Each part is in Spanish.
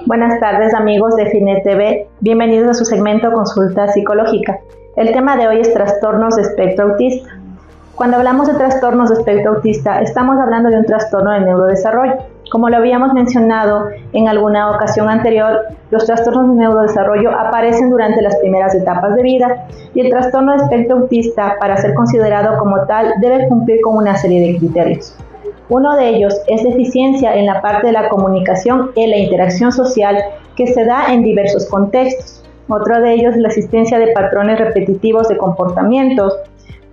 Buenas tardes amigos de Finet TV, bienvenidos a su segmento Consulta Psicológica. El tema de hoy es trastornos de espectro autista. Cuando hablamos de trastornos de espectro autista, estamos hablando de un trastorno de neurodesarrollo. Como lo habíamos mencionado en alguna ocasión anterior, los trastornos de neurodesarrollo aparecen durante las primeras etapas de vida y el trastorno de espectro autista, para ser considerado como tal, debe cumplir con una serie de criterios. Uno de ellos es deficiencia en la parte de la comunicación y la interacción social que se da en diversos contextos. Otro de ellos es la existencia de patrones repetitivos de comportamientos.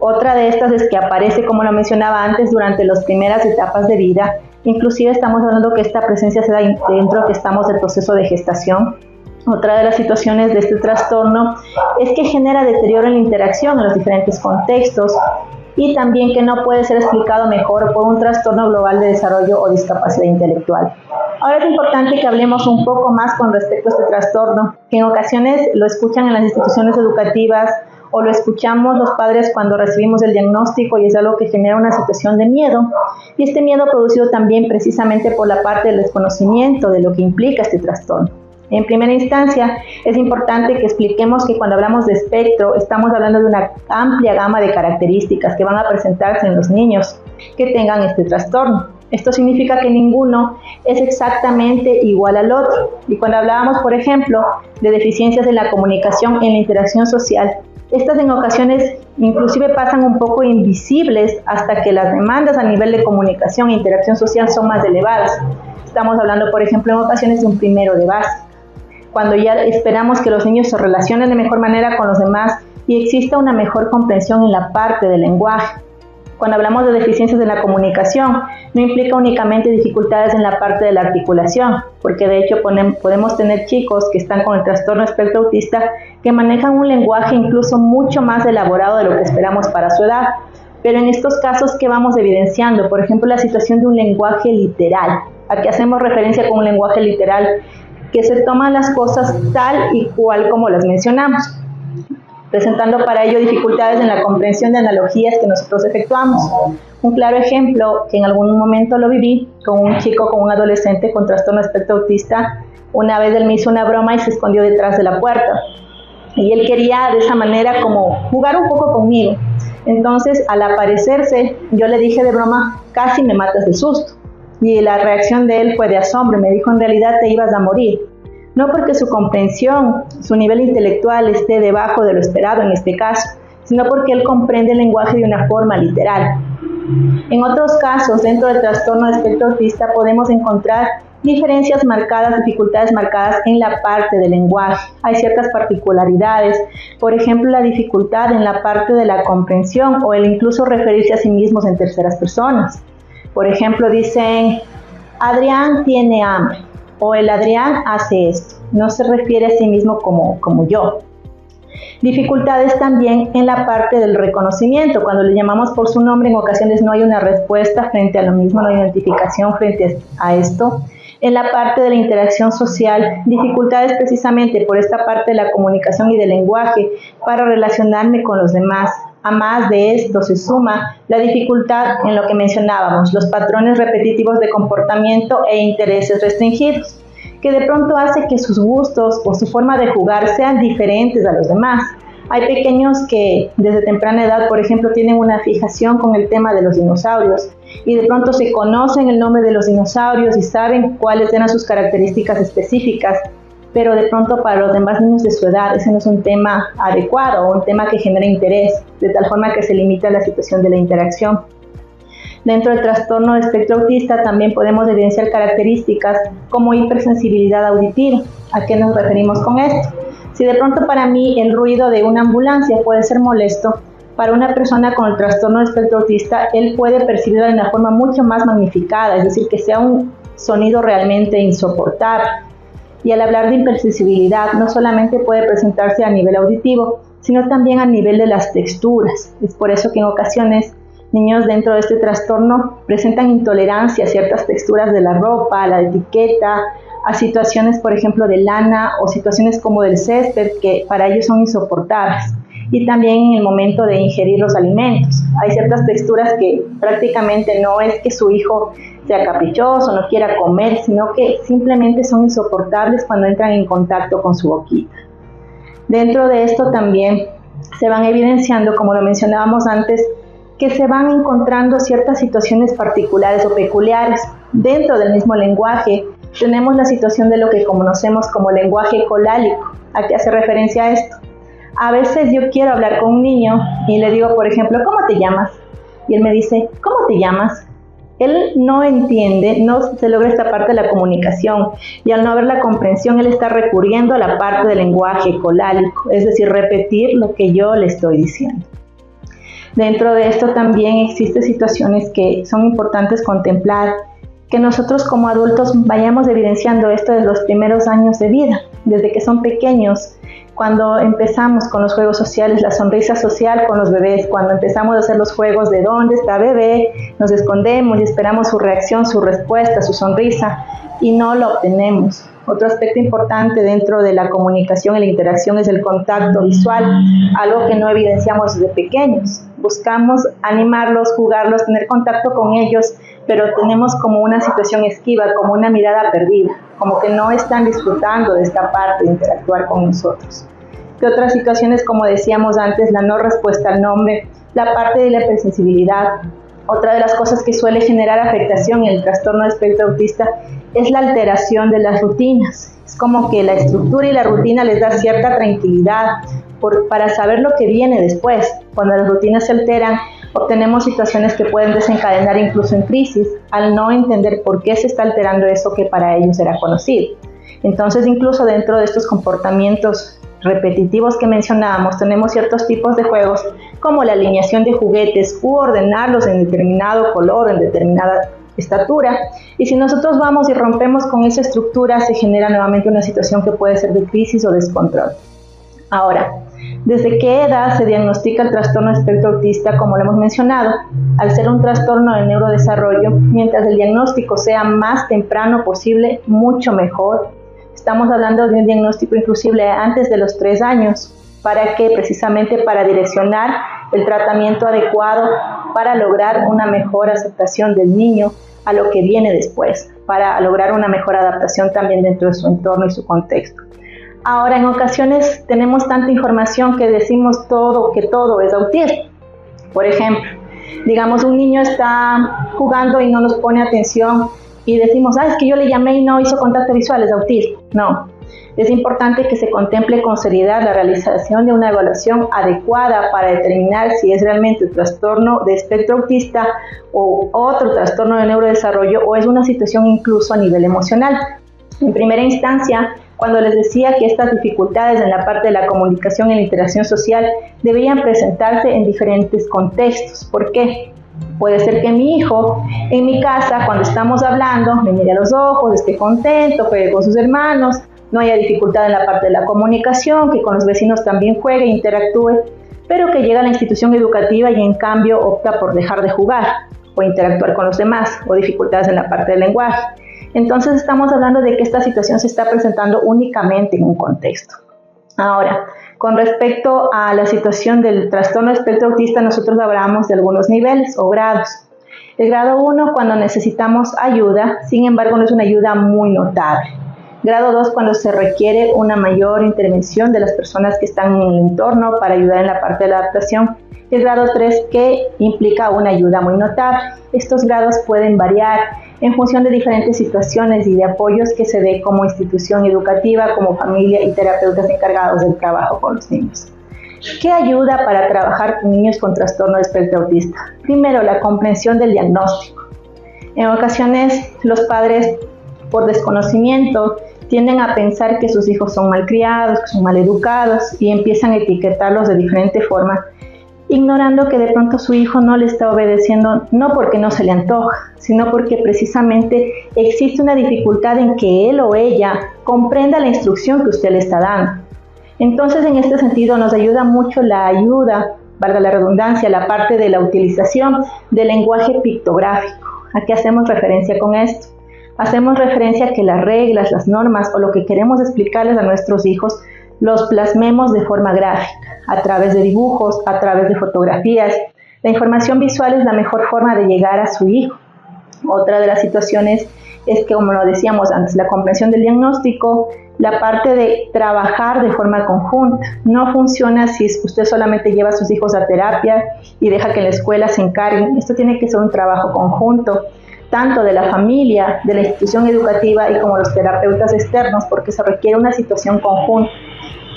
Otra de estas es que aparece, como lo mencionaba antes, durante las primeras etapas de vida. Inclusive estamos hablando que esta presencia se da dentro que estamos del proceso de gestación. Otra de las situaciones de este trastorno es que genera deterioro en la interacción en los diferentes contextos y también que no puede ser explicado mejor por un trastorno global de desarrollo o discapacidad intelectual. Ahora es importante que hablemos un poco más con respecto a este trastorno, que en ocasiones lo escuchan en las instituciones educativas o lo escuchamos los padres cuando recibimos el diagnóstico y es algo que genera una situación de miedo. Y este miedo producido también precisamente por la parte del desconocimiento de lo que implica este trastorno. En primera instancia, es importante que expliquemos que cuando hablamos de espectro, estamos hablando de una amplia gama de características que van a presentarse en los niños que tengan este trastorno. Esto significa que ninguno es exactamente igual al otro. Y cuando hablábamos, por ejemplo, de deficiencias en la comunicación, en la interacción social, estas en ocasiones inclusive pasan un poco invisibles hasta que las demandas a nivel de comunicación e interacción social son más elevadas. Estamos hablando, por ejemplo, en ocasiones de un primero de base, cuando ya esperamos que los niños se relacionen de mejor manera con los demás y exista una mejor comprensión en la parte del lenguaje. Cuando hablamos de deficiencias en la comunicación, no implica únicamente dificultades en la parte de la articulación, porque de hecho podemos tener chicos que están con el trastorno de espectro autista que manejan un lenguaje incluso mucho más elaborado de lo que esperamos para su edad. Pero en estos casos, ¿qué vamos evidenciando? Por ejemplo, la situación de un lenguaje literal. ¿A qué hacemos referencia con un lenguaje literal? Que se toman las cosas tal y cual como las mencionamos, presentando para ello dificultades en la comprensión de analogías que nosotros efectuamos. Un claro ejemplo, que en algún momento lo viví con un chico, con un adolescente con trastorno de espectro autista. Una vez él me hizo una broma y se escondió detrás de la puerta. Y él quería de esa manera como jugar un poco conmigo. Entonces, al aparecerse, yo le dije de broma, casi me matas de susto. Y la reacción de él fue de asombro. Me dijo, en realidad te ibas a morir. No porque su comprensión, su nivel intelectual esté debajo de lo esperado en este caso, sino porque él comprende el lenguaje de una forma literal. En otros casos, dentro del trastorno de espectro autista, podemos encontrar diferencias marcadas, dificultades marcadas en la parte del lenguaje. Hay ciertas particularidades, por ejemplo, la dificultad en la parte de la comprensión o el incluso referirse a sí mismos en terceras personas. Por ejemplo, dicen, Adrián tiene hambre, o el Adrián hace esto. No se refiere a sí mismo como yo. Dificultades también en la parte del reconocimiento. Cuando le llamamos por su nombre, en ocasiones no hay una respuesta frente a lo mismo, no hay identificación frente a esto. En la parte de la interacción social, dificultades precisamente por esta parte de la comunicación y del lenguaje para relacionarme con los demás. A más de esto se suma la dificultad en lo que mencionábamos, los patrones repetitivos de comportamiento e intereses restringidos, que de pronto hace que sus gustos o su forma de jugar sean diferentes a los demás. Hay pequeños que desde temprana edad, por ejemplo, tienen una fijación con el tema de los dinosaurios y de pronto se conocen el nombre de los dinosaurios y saben cuáles eran sus características específicas, pero de pronto para los demás niños de su edad ese no es un tema adecuado o un tema que genera interés, de tal forma que se limita la situación de la interacción. Dentro del trastorno de espectro autista también podemos evidenciar características como hipersensibilidad auditiva. ¿A qué nos referimos con esto? Si de pronto para mí el ruido de una ambulancia puede ser molesto, para una persona con el trastorno de espectro autista, él puede percibirlo de una forma mucho más magnificada, es decir, que sea un sonido realmente insoportable. Y al hablar de hipersensibilidad, no solamente puede presentarse a nivel auditivo, sino también a nivel de las texturas. Es por eso que en ocasiones niños dentro de este trastorno presentan intolerancia a ciertas texturas de la ropa, a la etiqueta, a situaciones, por ejemplo, de lana o situaciones como del césped, que para ellos son insoportables. y también en el momento de ingerir los alimentos. Hay ciertas texturas que prácticamente no es que su hijo sea caprichoso, no quiera comer, sino que simplemente son insoportables cuando entran en contacto con su boquita. Dentro de esto también se van evidenciando, como lo mencionábamos antes, que se van encontrando ciertas situaciones particulares o peculiares. Dentro del mismo lenguaje tenemos la situación de lo que conocemos como lenguaje colálico. ¿A qué hace referencia a esto? A veces yo quiero hablar con un niño y le digo, por ejemplo, ¿cómo te llamas? Y él me dice, ¿cómo te llamas? Él no entiende, no se logra esta parte de la comunicación, y al no haber la comprensión, él está recurriendo a la parte del lenguaje colálico, es decir, repetir lo que yo le estoy diciendo. Dentro de esto también existen situaciones que son importantes contemplar, que nosotros como adultos vayamos evidenciando esto desde los primeros años de vida, desde que son pequeños, cuando empezamos con los juegos sociales, la sonrisa social con los bebés, cuando empezamos a hacer los juegos de dónde está bebé, nos escondemos y esperamos su reacción, su respuesta, su sonrisa, y no lo obtenemos. Otro aspecto importante dentro de la comunicación y la interacción es el contacto visual, algo que no evidenciamos desde pequeños. Buscamos animarlos, jugarlos, tener contacto con ellos, pero tenemos como una situación esquiva, como una mirada perdida, como que no están disfrutando de esta parte de interactuar con nosotros. ¿Qué otras situaciones, como decíamos antes, la no respuesta al nombre, la parte de la hipersensibilidad? Otra de las cosas que suele generar afectación en el trastorno de espectro autista es la alteración de las rutinas. Es como que la estructura y la rutina les da cierta tranquilidad para saber lo que viene después. Cuando las rutinas se alteran, obtenemos situaciones que pueden desencadenar incluso en crisis, al no entender por qué se está alterando eso que para ellos era conocido. Entonces, incluso dentro de estos comportamientos repetitivos que mencionábamos, tenemos ciertos tipos de juegos como la alineación de juguetes u ordenarlos en determinado color, en determinada estatura, y si nosotros vamos y rompemos con esa estructura, se genera nuevamente una situación que puede ser de crisis o descontrol. Ahora, ¿desde qué edad se diagnostica el trastorno de espectro autista? Como lo hemos mencionado, al ser un trastorno del neurodesarrollo, mientras el diagnóstico sea más temprano posible, mucho mejor. Estamos hablando de un diagnóstico inclusive antes de los 3 años. ¿Para qué? Precisamente para direccionar el tratamiento adecuado, para lograr una mejor aceptación del niño a lo que viene después, para lograr una mejor adaptación también dentro de su entorno y su contexto. Ahora, en ocasiones tenemos tanta información que decimos que todo es autismo. Por ejemplo, digamos, un niño está jugando y no nos pone atención y decimos, es que yo le llamé y no hizo contacto visual, es autismo. No, es importante que se contemple con seriedad la realización de una evaluación adecuada para determinar si es realmente un trastorno de espectro autista o otro trastorno de neurodesarrollo, o es una situación incluso a nivel emocional. En primera instancia, cuando les decía que estas dificultades en la parte de la comunicación y la interacción social deberían presentarse en diferentes contextos. ¿Por qué? Puede ser que mi hijo en mi casa, cuando estamos hablando, me mire a los ojos, esté contento, juegue con sus hermanos, no haya dificultad en la parte de la comunicación, que con los vecinos también juegue e interactúe, pero que llega a la institución educativa y en cambio opta por dejar de jugar o interactuar con los demás, o dificultades en la parte del lenguaje. Entonces estamos hablando de que esta situación se está presentando únicamente en un contexto. Ahora, con respecto a la situación del trastorno de espectro autista, nosotros hablamos de algunos niveles o grados. El grado 1, cuando necesitamos ayuda, sin embargo no es una ayuda muy notable. Grado 2, cuando se requiere una mayor intervención de las personas que están en el entorno para ayudar en la parte de la adaptación. El grado 3, que implica una ayuda muy notable. Estos grados pueden variar en función de diferentes situaciones y de apoyos que se dé como institución educativa, como familia y terapeutas encargados del trabajo con los niños. ¿Qué ayuda para trabajar con niños con trastorno de espectro autista? Primero, la comprensión del diagnóstico. En ocasiones, los padres, por desconocimiento, tienden a pensar que sus hijos son malcriados, que son maleducados, y empiezan a etiquetarlos de diferente forma, ignorando que de pronto su hijo no le está obedeciendo, no porque no se le antoja, sino porque precisamente existe una dificultad en que él o ella comprenda la instrucción que usted le está dando. Entonces, en este sentido, nos ayuda mucho la ayuda, valga la redundancia, la parte de la utilización del lenguaje pictográfico. ¿A qué hacemos referencia con esto? Hacemos referencia a que las reglas, las normas o lo que queremos explicarles a nuestros hijos los plasmemos de forma gráfica, a través de dibujos, a través de fotografías. La información visual es la mejor forma de llegar a su hijo. Otra de las situaciones es que, como lo decíamos antes, la comprensión del diagnóstico, la parte de trabajar de forma conjunta. No funciona si usted solamente lleva a sus hijos a terapia y deja que en la escuela se encarguen. Esto tiene que ser un trabajo conjunto, tanto de la familia, de la institución educativa y como los terapeutas externos, porque se requiere una situación conjunta.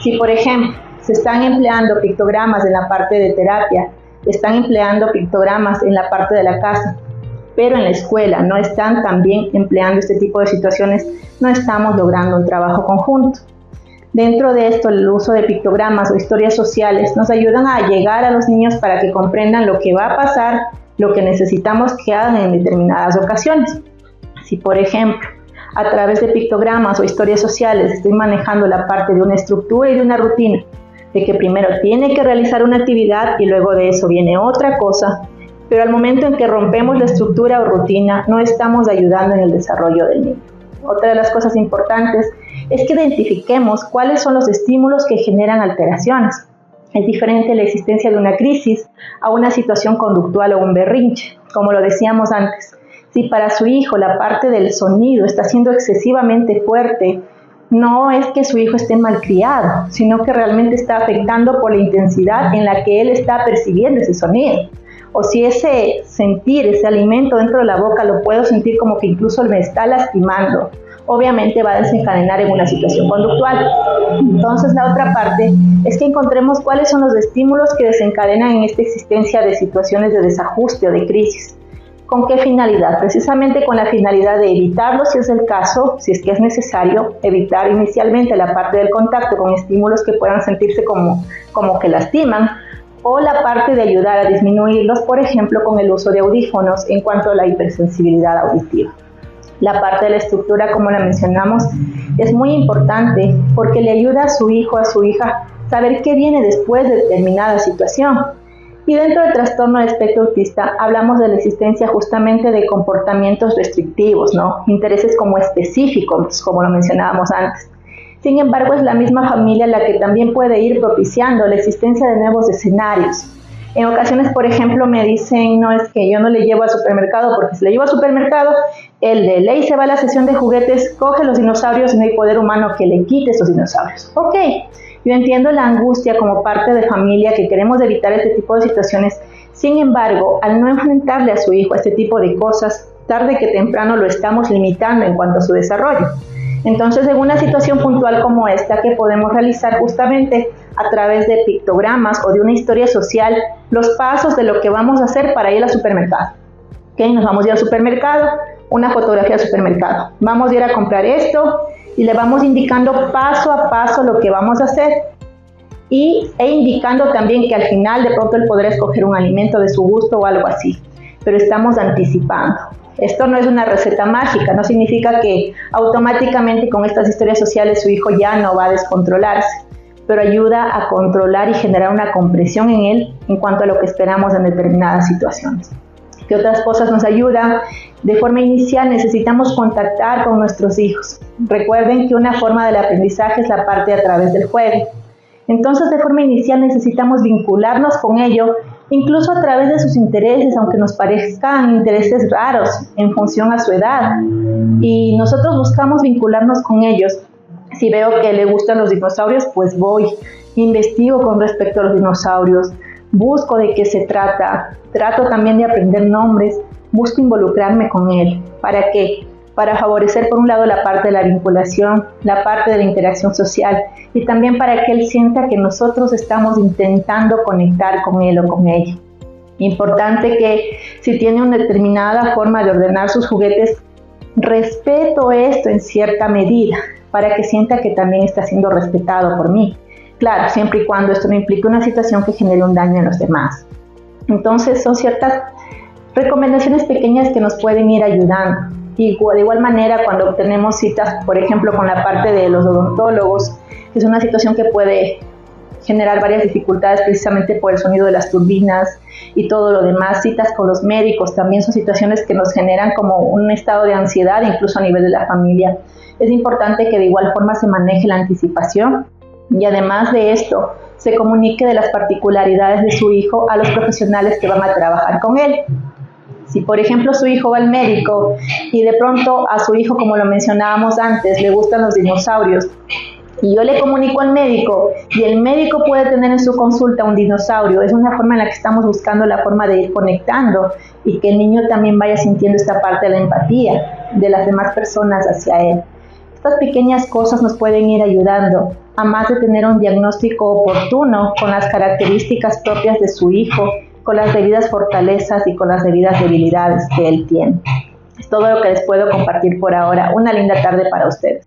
Si, por ejemplo, se están empleando pictogramas en la parte de terapia, están empleando pictogramas en la parte de la casa, pero en la escuela no están también empleando este tipo de situaciones, no estamos logrando un trabajo conjunto. Dentro de esto, el uso de pictogramas o historias sociales nos ayudan a llegar a los niños para que comprendan lo que va a pasar, lo que necesitamos que hagan en determinadas ocasiones. Si, por ejemplo, a través de pictogramas o historias sociales estoy manejando la parte de una estructura y de una rutina, de que primero tiene que realizar una actividad y luego de eso viene otra cosa, pero al momento en que rompemos la estructura o rutina, no estamos ayudando en el desarrollo del niño. Otra de las cosas importantes es que identifiquemos cuáles son los estímulos que generan alteraciones. Es diferente la existencia de una crisis a una situación conductual o un berrinche, como lo decíamos antes. Si para su hijo la parte del sonido está siendo excesivamente fuerte, no es que su hijo esté malcriado, sino que realmente está afectando por la intensidad en la que él está percibiendo ese sonido. O si ese sentir, ese alimento dentro de la boca lo puedo sentir como que incluso me está lastimando, obviamente va a desencadenar en una situación conductual. Entonces la otra parte es que encontremos cuáles son los estímulos que desencadenan en esta existencia de situaciones de desajuste o de crisis. ¿Con qué finalidad? Precisamente con la finalidad de evitarlo si es el caso, si es que es necesario, evitar inicialmente la parte del contacto con estímulos que puedan sentirse como que lastiman, o la parte de ayudar a disminuirlos, por ejemplo, con el uso de audífonos en cuanto a la hipersensibilidad auditiva. La parte de la estructura, como la mencionamos, es muy importante porque le ayuda a su hijo, a su hija, saber qué viene después de determinada situación. Y dentro del trastorno de espectro autista hablamos de la existencia justamente de comportamientos restrictivos, ¿no? Intereses como específicos, como lo mencionábamos antes. Sin embargo, es la misma familia la que también puede ir propiciando la existencia de nuevos escenarios. En ocasiones, por ejemplo, me dicen, no, es que yo no le llevo al supermercado porque si le llevo al supermercado, el de ley se va a la sesión de juguetes, coge los dinosaurios y no hay poder humano que le quite esos dinosaurios. Ok, yo entiendo la angustia como parte de familia que queremos evitar este tipo de situaciones. Sin embargo, al no enfrentarle a su hijo a este tipo de cosas, tarde que temprano lo estamos limitando en cuanto a su desarrollo. Entonces, en una situación puntual como esta, que podemos realizar justamente a través de pictogramas o de una historia social, los pasos de lo que vamos a hacer para ir al supermercado. ¿Okay? Nos vamos a ir al supermercado, una fotografía del supermercado. Vamos a ir a comprar esto y le vamos indicando paso a paso lo que vamos a hacer e indicando también que al final de pronto él podrá escoger un alimento de su gusto o algo así, pero estamos anticipando. Esto no es una receta mágica, no significa que automáticamente con estas historias sociales su hijo ya no va a descontrolarse, pero ayuda a controlar y generar una comprensión en él en cuanto a lo que esperamos en determinadas situaciones. ¿Qué otras cosas nos ayudan? De forma inicial necesitamos contactar con nuestros hijos. Recuerden que una forma del aprendizaje es la parte a través del juego. Entonces, de forma inicial necesitamos vincularnos con ellos, incluso a través de sus intereses, aunque nos parezcan intereses raros en función a su edad. Y nosotros buscamos vincularnos con ellos. Si veo que le gustan los dinosaurios, pues voy, investigo con respecto a los dinosaurios, busco de qué se trata, trato también de aprender nombres, busco involucrarme con él. ¿Para qué? Para favorecer por un lado la parte de la vinculación, la parte de la interacción social y también para que él sienta que nosotros estamos intentando conectar con él o con ella. Importante que si tiene una determinada forma de ordenar sus juguetes, respeto esto en cierta medida para que sienta que también está siendo respetado por mí. Claro, siempre y cuando esto no implique una situación que genere un daño en los demás. Entonces son ciertas recomendaciones pequeñas que nos pueden ir ayudando. Y de igual manera, cuando tenemos citas, por ejemplo, con la parte de los odontólogos, que es una situación que puede generar varias dificultades precisamente por el sonido de las turbinas y todo lo demás, citas con los médicos también son situaciones que nos generan como un estado de ansiedad, incluso a nivel de la familia. Es importante que de igual forma se maneje la anticipación y además de esto, se comunique de las particularidades de su hijo a los profesionales que van a trabajar con él. Si por ejemplo su hijo va al médico y de pronto a su hijo, como lo mencionábamos antes, le gustan los dinosaurios, y yo le comunico al médico y el médico puede tener en su consulta un dinosaurio, es una forma en la que estamos buscando la forma de ir conectando y que el niño también vaya sintiendo esta parte de la empatía de las demás personas hacia él. Estas pequeñas cosas nos pueden ir ayudando, a más de tener un diagnóstico oportuno con las características propias de su hijo, con las debidas fortalezas y con las debidas debilidades que él tiene. Es todo lo que les puedo compartir por ahora. Una linda tarde para ustedes.